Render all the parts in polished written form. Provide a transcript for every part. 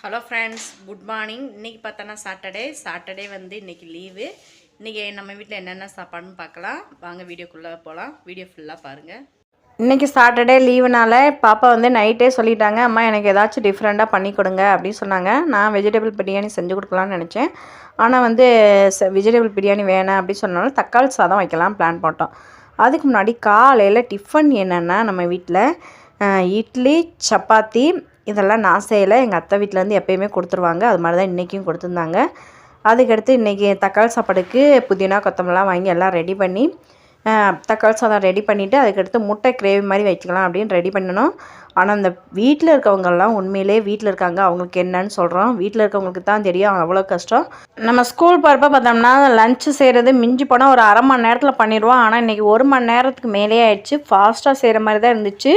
Hello friends, good morning. இன்றைக்கி பார்த்தோன்னா Saturday வந்து இன்றைக்கி லீவு. இன்றைக்கி நம்ம வீட்டில் என்னென்ன சாப்பாடுன்னு பார்க்கலாம். வாங்க வீடியோக்குள்ளே போகலாம். வீடியோ ஃபுல்லாக பாருங்கள். இன்றைக்கி சாட்டர்டே லீவுனால பாப்பா வந்து நைட்டே சொல்லிட்டாங்க, அம்மா எனக்கு ஏதாச்சும் டிஃப்ரெண்ட்டாக பண்ணி கொடுங்க அப்படின்னு சொன்னாங்க. நான் வெஜிடபிள் பிரியாணி செஞ்சு கொடுக்கலான்னு நினச்சேன். ஆனால் வந்து வெஜிடபிள் பிரியாணி வேணாம் அப்படின்னு சொன்னாலும் தக்காளி சாதம் வைக்கலாம் பிளான் போட்டோம். அதுக்கு முன்னாடி காலையில் டிஃபன் என்னென்னா, நம்ம வீட்டில் இட்லி, சப்பாத்தி இதெல்லாம் நான் செய்யலை. எங்கள் அத்தை வீட்டிலேருந்து எப்போயுமே கொடுத்துருவாங்க. அது மாதிரி தான் இன்றைக்கும் கொடுத்துருந்தாங்க. அதுக்கடுத்து இன்றைக்கி தக்காளி சாப்பாடுக்கு புதினா கொத்தமல்லாம் வாங்கி எல்லாம் ரெடி பண்ணி தக்காளி சாதம் ரெடி பண்ணிவிட்டு அதுக்கடுத்து முட்டை கிரேவி மாதிரி வச்சுக்கலாம் அப்படின்னு ரெடி பண்ணணும். ஆனால் அந்த வீட்டில் இருக்கவங்கெல்லாம் உண்மையிலே வீட்டில் இருக்காங்க, அவங்களுக்கு என்னன்னு சொல்கிறோம். வீட்டில் இருக்கவங்களுக்கு தான் தெரியும் அவ்வளோ கஷ்டம். நம்ம ஸ்கூல் போகிறப்ப பார்த்தோம்னா லஞ்சு செய்கிறது மிஞ்சி போனால் ஒரு அரை மணி நேரத்தில் பண்ணிடுவோம். ஆனால் இன்றைக்கி 1 மணி நேரத்துக்கு மேலேயே ஆயிடுச்சு. ஃபாஸ்ட்டாக செய்கிற மாதிரி தான் இருந்துச்சு.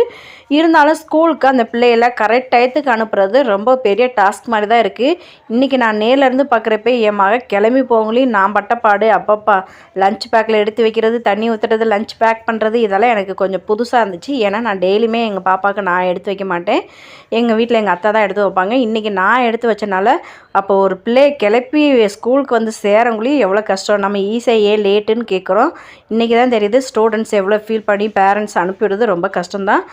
இருந்தாலும் ஸ்கூலுக்கு அந்த பிள்ளைகளை கரெக்ட் டயத்துக்கு அனுப்புறது ரொம்ப பெரிய டாஸ்க் மாதிரி தான் இருக்குது. இன்றைக்கி நான் நேர்லேருந்து பார்க்குறப்ப என் மக கிளம்பி போகலையும் நான் பட்டப்பாடு. அப்பப்பா லஞ்ச் பேக்கில் எடுத்து வைக்கிறது, தண்ணி ஊற்றுறது, லஞ்ச் பேக் பண்ணுறது இதெல்லாம் எனக்கு கொஞ்சம் புதுசாக இருந்துச்சு. ஏன்னா நான் டெய்லியுமே எங்கள் பாப்பாவுக்கு நான் எடுத்து வைக்க மாட்டேன். எங்கள் வீட்டில் எங்கள் அத்தை தான் எடுத்து வைப்பாங்க. இன்றைக்கி நான் எடுத்து வச்சனால அப்போ ஒரு பிள்ளையை கிளப்பி ஸ்கூலுக்கு வந்து சேரங்குள்ளேயும் எவ்வளோ கஷ்டம். நம்ம ஈஸியாக ஏன் லேட்டுன்னு கேட்குறோம். இன்றைக்கி தான் தெரியுது ஸ்டூடெண்ட்ஸ் எவ்வளோ ஃபீல் பண்ணி பேரண்ட்ஸ் அனுப்பிவிடுறது ரொம்ப கஷ்டம்தான்.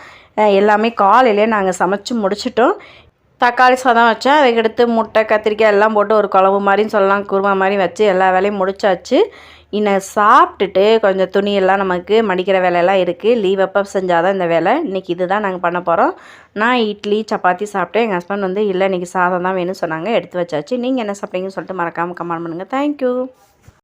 எல்லாமே காலையிலே நாங்கள் சமைச்சு முடிச்சிட்டோம். தக்காளி சாதம் வச்சேன். அதுக்கடுத்து முட்டை கத்திரிக்காய் எல்லாம் போட்டு ஒரு குழம்பு மாதிரின்னு சொல்லலாம், குருமா மாதிரி வச்சு எல்லா வேலையும் முடிச்சாச்சு. இன்னும் சாப்பிட்டுட்டு கொஞ்சம் துணியெல்லாம் நமக்கு மடிக்கிற வேலையெல்லாம் இருக்குது. லீவ் அப்போ செஞ்சால் தான் இந்த வேலை. இன்றைக்கி இது தான் நாங்கள் பண்ண போகிறோம். நான் இட்லி சப்பாத்தி சாப்பிட்டேன். எங்கள் ஹஸ்பண்ட் வந்து இல்லை இன்றைக்கி சாதம் தான் வேணும்னு சொன்னாங்க, எடுத்து வச்சாச்சு. நீங்கள் என்ன சாப்பிட்டீங்கன்னு சொல்லிட்டு மறக்காமல் கமெண்ட் பண்ணுங்கள். தேங்க்யூ.